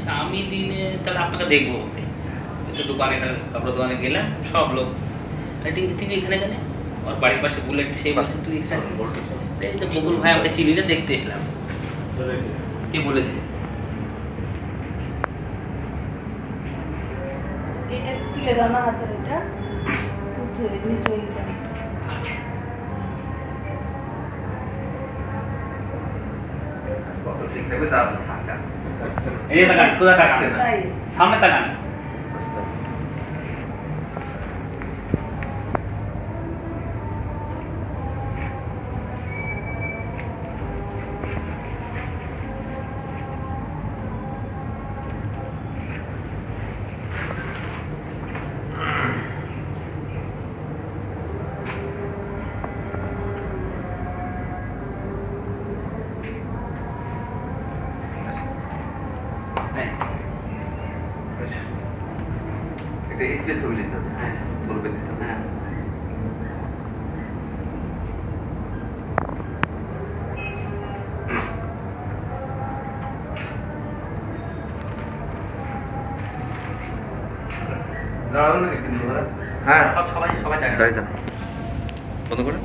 আচ্ছা আমি দিনে তাহলে আপনাকে দেখবো, তো দোকানে কাপড় দোকানে গেলাম, সব লোক তুই এখানে কেন, ওর বাড়ির পাশে বুলেট, সে বলছে তুই এখানে, এই তো বকুল ভাই আমাকে চিনিলে দেখতে এলাম। কে বলেছে? এটা তুলে দাও না হাতের, এটা নিচে হয়ে যায়। কত ঠিক থাকবে যা আছে থাকা। এই যে তাকান, সোজা তাকান, তাই সামনে তাকান। একটা স্টিল ছবি নিতে হবে, হ্যাঁ গ্রুপে দিতে হবে। হ্যাঁ দাঁড়ানো নাকি কিন্তু হ্যাঁ সবাই সবাই জানে। দাঁড়িয়ে যান, বন্ধ করে।